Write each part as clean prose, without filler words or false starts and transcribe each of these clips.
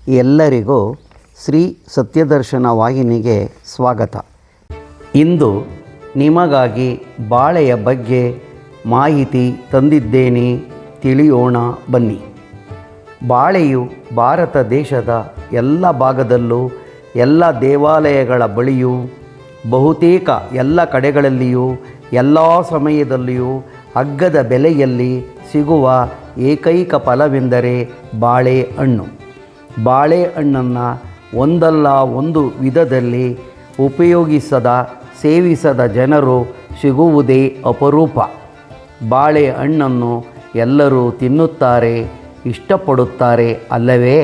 ಎಲ್ಲರಿಗೂ ಶ್ರೀ ಸತ್ಯದರ್ಶನ ವಾಹಿನಿಗೆ ಸ್ವಾಗತ. ಇಂದು ನಿಮಗಾಗಿ ಬಾಳೆಯ ಬಗ್ಗೆ ಮಾಹಿತಿ ತಂದಿದ್ದೇನೆ, ತಿಳಿಯೋಣ ಬನ್ನಿ. ಬಾಳೆಯು ಭಾರತ ದೇಶದ ಎಲ್ಲ ಭಾಗದಲ್ಲೂ ಎಲ್ಲ ದೇವಾಲಯಗಳ ಬಳಿಯೂ ಬಹುತೇಕ ಎಲ್ಲ ಕಡೆಗಳಲ್ಲಿಯೂ ಎಲ್ಲ ಸಮಯದಲ್ಲಿಯೂ ಅಗ್ಗದ ಬೆಲೆಯಲ್ಲಿ ಸಿಗುವ ಏಕೈಕ ಫಲವೆಂದರೆ ಬಾಳೆಹಣ್ಣು. ಬಾಳೆಹಣ್ಣನ್ನು ಒಂದಲ್ಲ ಒಂದು ವಿಧದಲ್ಲಿ ಸೇವಿಸದ ಜನರು ಸಿಗುವುದೇ ಅಪರೂಪ. ಬಾಳೆಹಣ್ಣನ್ನು ಎಲ್ಲರೂ ತಿನ್ನುತ್ತಾರೆ, ಇಷ್ಟಪಡುತ್ತಾರೆ ಅಲ್ಲವೇ?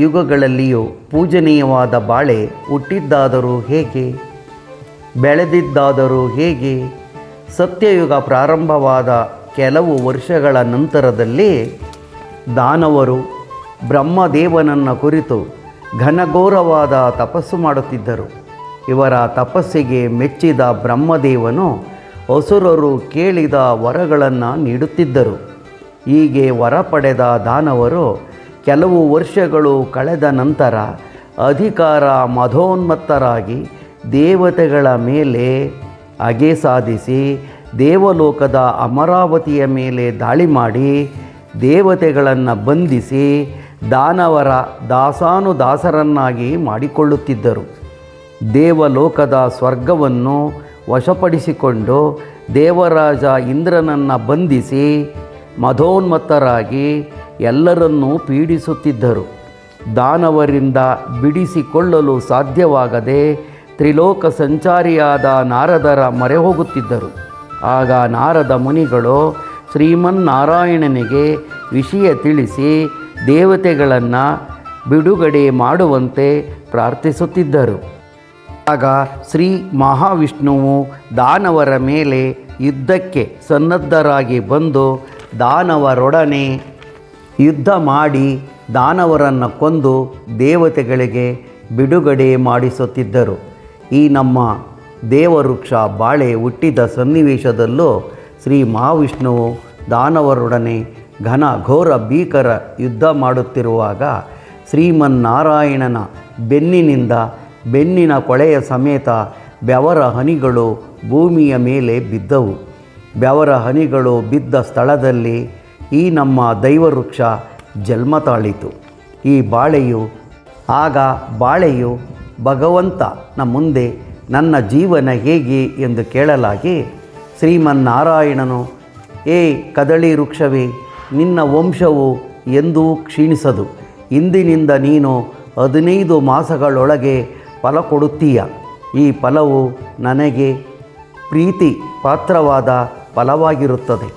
ಯುಗಗಳಲ್ಲಿಯೂ ಪೂಜನೀಯವಾದ ಬಾಳೆ ಹುಟ್ಟಿದ್ದಾದರೂ ಹೇಗೆ, ಬೆಳೆದಿದ್ದಾದರೂ ಹೇಗೆ? ಸತ್ಯಯುಗ ಪ್ರಾರಂಭವಾದ ಕೆಲವು ವರ್ಷಗಳ ನಂತರದಲ್ಲಿ ದಾನವರು ಬ್ರಹ್ಮದೇವನನ್ನು ಕುರಿತು ಘನಘೋರವಾದ ತಪಸ್ಸು ಮಾಡುತ್ತಿದ್ದರು. ಇವರ ತಪಸ್ಸಿಗೆ ಮೆಚ್ಚಿದ ಬ್ರಹ್ಮದೇವನು ಅಸುರರು ಕೇಳಿದ ವರಗಳನ್ನು ನೀಡುತ್ತಿದ್ದರು. ಹೀಗೆ ವರ ಪಡೆದ ದಾನವರು ಕೆಲವು ವರ್ಷಗಳು ಕಳೆದ ನಂತರ ಅಧಿಕಾರ ಮದೋನ್ಮತ್ತರಾಗಿ ದೇವತೆಗಳ ಮೇಲೆ ಅಗೆ ಸಾಧಿಸಿ ದೇವಲೋಕದ ಅಮರಾವತಿಯ ಮೇಲೆ ದಾಳಿ ಮಾಡಿ ದೇವತೆಗಳನ್ನು ಬಂಧಿಸಿ ದಾನವರ ದಾಸಾನುದಾಸರನ್ನಾಗಿ ಮಾಡಿಕೊಳ್ಳುತ್ತಿದ್ದರು. ದೇವಲೋಕದ ಸ್ವರ್ಗವನ್ನು ವಶಪಡಿಸಿಕೊಂಡು ದೇವರಾಜ ಇಂದ್ರನನ್ನು ಬಂಧಿಸಿ ಮದೋನ್ಮತ್ತರಾಗಿ ಎಲ್ಲರನ್ನೂ ಪೀಡಿಸುತ್ತಿದ್ದರು. ದಾನವರಿಂದ ಬಿಡಿಸಿಕೊಳ್ಳಲು ಸಾಧ್ಯವಾಗದೆ ತ್ರಿಲೋಕ ಸಂಚಾರಿಯಾದ ನಾರದರ ಮೊರೆ ಹೋಗುತ್ತಿದ್ದರು. ಆಗ ನಾರದ ಮುನಿಗಳು ಶ್ರೀಮನ್ನಾರಾಯಣನಿಗೆ ವಿಷಯ ತಿಳಿಸಿ ದೇವತೆಗಳನ್ನು ಬಿಡುಗಡೆ ಮಾಡುವಂತೆ ಪ್ರಾರ್ಥಿಸುತ್ತಿದ್ದರು. ಆಗ ಶ್ರೀ ಮಹಾವಿಷ್ಣುವು ದಾನವರ ಮೇಲೆ ಯುದ್ಧಕ್ಕೆ ಸನ್ನದ್ಧರಾಗಿ ಬಂದು ದಾನವರೊಡನೆ ಯುದ್ಧ ಮಾಡಿ ದಾನವರನ್ನು ಕೊಂದು ದೇವತೆಗಳಿಗೆ ಬಿಡುಗಡೆ ಮಾಡಿಸುತ್ತಿದ್ದರು. ಈ ನಮ್ಮ ದೇವವೃಕ್ಷ ಬಾಳೆ ಹುಟ್ಟಿದ ಸನ್ನಿವೇಶದಲ್ಲೂ ಶ್ರೀ ಮಹಾವಿಷ್ಣುವು ದಾನವರೊಡನೆ ಘೋರ ಭೀಕರ ಯುದ್ಧ ಮಾಡುತ್ತಿರುವಾಗ ಶ್ರೀಮನ್ನಾರಾಯಣನ ಬೆನ್ನಿನ ಕೊಳೆಯ ಸಮೇತ ಬೆವರ ಹನಿಗಳು ಭೂಮಿಯ ಮೇಲೆ ಬಿದ್ದವು. ಬೆವರ ಹನಿಗಳು ಬಿದ್ದ ಸ್ಥಳದಲ್ಲಿ ಈ ನಮ್ಮ ದೈವವೃಕ್ಷ ಜನ್ಮ ತಾಳಿತು. ಬಾಳೆಯು ಭಗವಂತನ ಮುಂದೆ ನನ್ನ ಜೀವನ ಹೇಗೆ ಎಂದು ಕೇಳಲಾಗಿ ಶ್ರೀಮನ್ನಾರಾಯಣನು, ಏ ಕದಳಿ ವೃಕ್ಷವೇ, ನಿನ್ನ ವಂಶವು ಎಂದೂ ಕ್ಷೀಣಿಸದು. ಇಂದಿನಿಂದ ನೀನು 15 ಮಾಸಗಳೊಳಗೆ ಫಲ ಕೊಡುತ್ತೀಯ. ಈ ಫಲವು ನನಗೆ ಪ್ರೀತಿ ಪಾತ್ರವಾದ ಫಲವಾಗಿರುತ್ತದೆ.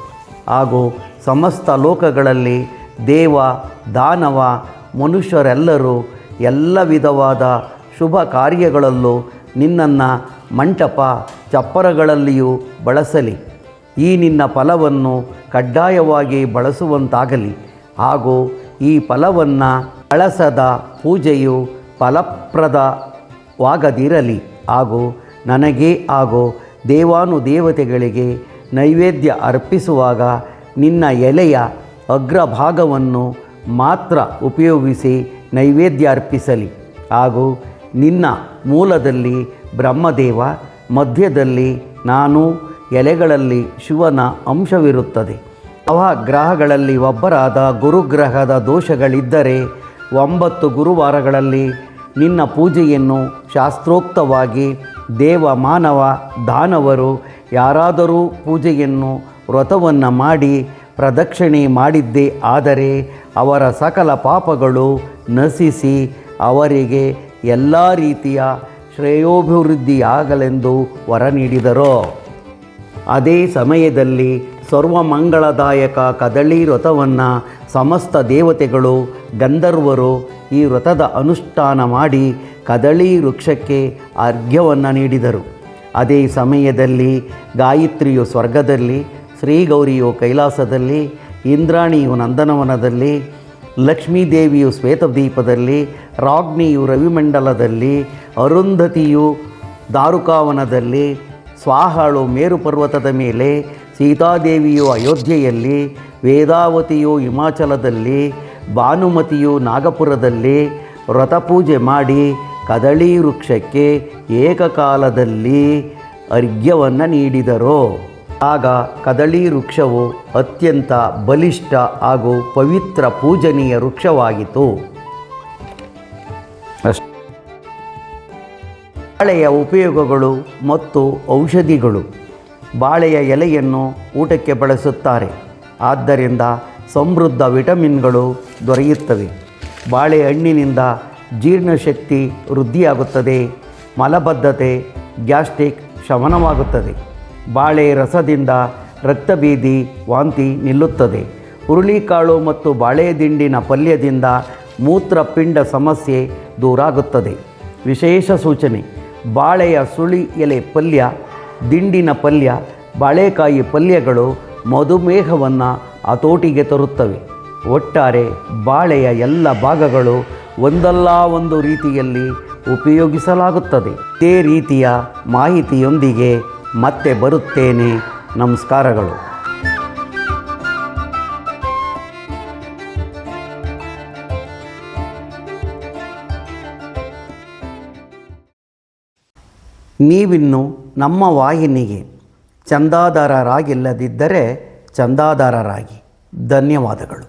ಹಾಗೂ ಸಮಸ್ತ ಲೋಕಗಳಲ್ಲಿ ದೇವ ದಾನವ ಮನುಷ್ಯರೆಲ್ಲರೂ ಎಲ್ಲ ವಿಧವಾದ ಶುಭ ಕಾರ್ಯಗಳಲ್ಲೂ ನಿನ್ನನ್ನು ಮಂಟಪ ಚಪ್ಪರಗಳಲ್ಲಿಯೂ ಬಳಸಲಿ. ಈ ನಿನ್ನ ಫಲವನ್ನು ಕಡ್ಡಾಯವಾಗಿ ಬಳಸುವಂತಾಗಲಿ. ಹಾಗೂ ಈ ಫಲವನ್ನು ಬಳಸದ ಪೂಜೆಯು ಫಲಪ್ರದವಾಗದಿರಲಿ. ಹಾಗೂ ನನಗೆ ಹಾಗೂ ದೇವಾನುದೇವತೆಗಳಿಗೆ ನೈವೇದ್ಯ ಅರ್ಪಿಸುವಾಗ ನಿನ್ನ ಎಲೆಯ ಅಗ್ರಭಾಗವನ್ನು ಮಾತ್ರ ಉಪಯೋಗಿಸಿ ನೈವೇದ್ಯ ಅರ್ಪಿಸಲಿ. ಹಾಗೂ ನಿನ್ನ ಮೂಲದಲ್ಲಿ ಬ್ರಹ್ಮದೇವ, ಮಧ್ಯದಲ್ಲಿ ನಾನು, ಎಲೆಗಳಲ್ಲಿ ಶಿವನ ಅಂಶವಿರುತ್ತದೆ. ಗ್ರಹಗಳಲ್ಲಿ ಒಬ್ಬರಾದ ಗುರುಗ್ರಹದ ದೋಷಗಳಿದ್ದರೆ 9 ಗುರುವಾರಗಳಲ್ಲಿ ನಿನ್ನ ಪೂಜೆಯನ್ನು ಶಾಸ್ತ್ರೋಕ್ತವಾಗಿ ದೇವ ಮಾನವ ದಾನವರು ಯಾರಾದರೂ ಪೂಜೆಯನ್ನು ವ್ರತವನ್ನು ಮಾಡಿ ಪ್ರದಕ್ಷಿಣೆ ಮಾಡಿದ್ದೇ ಆದರೆ ಅವರ ಸಕಲ ಪಾಪಗಳು ನಶಿಸಿ ಅವರಿಗೆ ಎಲ್ಲ ರೀತಿಯ ಶ್ರೇಯೋಭಿವೃದ್ಧಿಯಾಗಲೆಂದು ವರ ನೀಡಿದರು. ಅದೇ ಸಮಯದಲ್ಲಿ ಸರ್ವಮಂಗಳದಾಯಕ ಕದಳಿ ವ್ರತವನ್ನು ಸಮಸ್ತ ದೇವತೆಗಳು ಗಂಧರ್ವರು ಈ ವ್ರತದ ಅನುಷ್ಠಾನ ಮಾಡಿ ಕದಳಿ ವೃಕ್ಷಕ್ಕೆ ಅರ್ಘ್ಯವನ್ನು ನೀಡಿದರು. ಅದೇ ಸಮಯದಲ್ಲಿ ಗಾಯತ್ರಿಯು ಸ್ವರ್ಗದಲ್ಲಿ, ಶ್ರೀಗೌರಿಯು ಕೈಲಾಸದಲ್ಲಿ, ಇಂದ್ರಾಣಿಯು ನಂದನವನದಲ್ಲಿ, ಲಕ್ಷ್ಮೀದೇವಿಯು ಶ್ವೇತದ್ವೀಪದಲ್ಲಿ, ರಾಜ್ಞಿಯು ರವಿಮಂಡಲದಲ್ಲಿ, ಅರುಂಧತಿಯು ದಾರುಕಾವನದಲ್ಲಿ, ಸ್ವಾಹಳು ಮೇರು ಪರ್ವತದ ಮೇಲೆ, ಸೀತಾದೇವಿಯು ಅಯೋಧ್ಯೆಯಲ್ಲಿ, ವೇದಾವತಿಯು ಹಿಮಾಚಲದಲ್ಲಿ, ಭಾನುಮತಿಯು ನಾಗಪುರದಲ್ಲಿ ವ್ರತಪೂಜೆ ಮಾಡಿ ಕದಳಿ ವೃಕ್ಷಕ್ಕೆ ಏಕಕಾಲದಲ್ಲಿ ಅರ್ಘ್ಯವನ್ನು ನೀಡಿದರು. ಆಗ ಕದಳಿ ವೃಕ್ಷವು ಅತ್ಯಂತ ಬಲಿಷ್ಠ ಹಾಗೂ ಪವಿತ್ರ ಪೂಜನೀಯ ವೃಕ್ಷವಾಯಿತು. ಬಾಳೆಯ ಉಪಯೋಗಗಳು ಮತ್ತು ಔಷಧಿಗಳು. ಬಾಳೆಯ ಎಲೆಯನ್ನು ಊಟಕ್ಕೆ ಬಳಸುತ್ತಾರೆ, ಆದ್ದರಿಂದ ಸಮೃದ್ಧ ವಿಟಮಿನ್ಗಳು ದೊರೆಯುತ್ತವೆ. ಬಾಳೆಹಣ್ಣಿನಿಂದ ಜೀರ್ಣಶಕ್ತಿ ವೃದ್ಧಿಯಾಗುತ್ತದೆ, ಮಲಬದ್ಧತೆ ಗ್ಯಾಸ್ಟ್ರಿಕ್ ಶಮನವಾಗುತ್ತದೆ. ಬಾಳೆ ರಸದಿಂದ ರಕ್ತಭೇದಿ ವಾಂತಿ ನಿಲ್ಲುತ್ತದೆ. ಹುರುಳಿಕಾಳು ಮತ್ತು ಬಾಳೆ ದಿಂಡಿನ ಪಲ್ಯದಿಂದ ಮೂತ್ರಪಿಂಡ ಸಮಸ್ಯೆ ದೂರಾಗುತ್ತದೆ. ವಿಶೇಷ ಸೂಚನೆ: ಬಾಳೆಯ ಸುಳಿ ಎಲೆ ಪಲ್ಯ, ದಿಂಡಿನ ಪಲ್ಯ, ಬಾಳೆಕಾಯಿ ಪಲ್ಯಗಳು ಮಧುಮೇಹವನ್ನು ಹತೋಟಿಗೆ ತರುತ್ತವೆ. ಒಟ್ಟಾರೆ ಬಾಳೆಯ ಎಲ್ಲ ಭಾಗಗಳು ಒಂದಲ್ಲ ಒಂದು ರೀತಿಯಲ್ಲಿ ಉಪಯೋಗಿಸಲಾಗುತ್ತದೆ. ಇದೇ ರೀತಿಯ ಮಾಹಿತಿಯೊಂದಿಗೆ ಮತ್ತೆ ಬರುತ್ತೇನೆ. ನಮಸ್ಕಾರಗಳು. ನೀವಿನ್ನು ನಮ್ಮ ವಾಹಿನಿಗೆ ಚಂದಾದಾರರಾಗಿಲ್ಲದಿದ್ದರೆ ಚಂದಾದಾರರಾಗಿ. ಧನ್ಯವಾದಗಳು.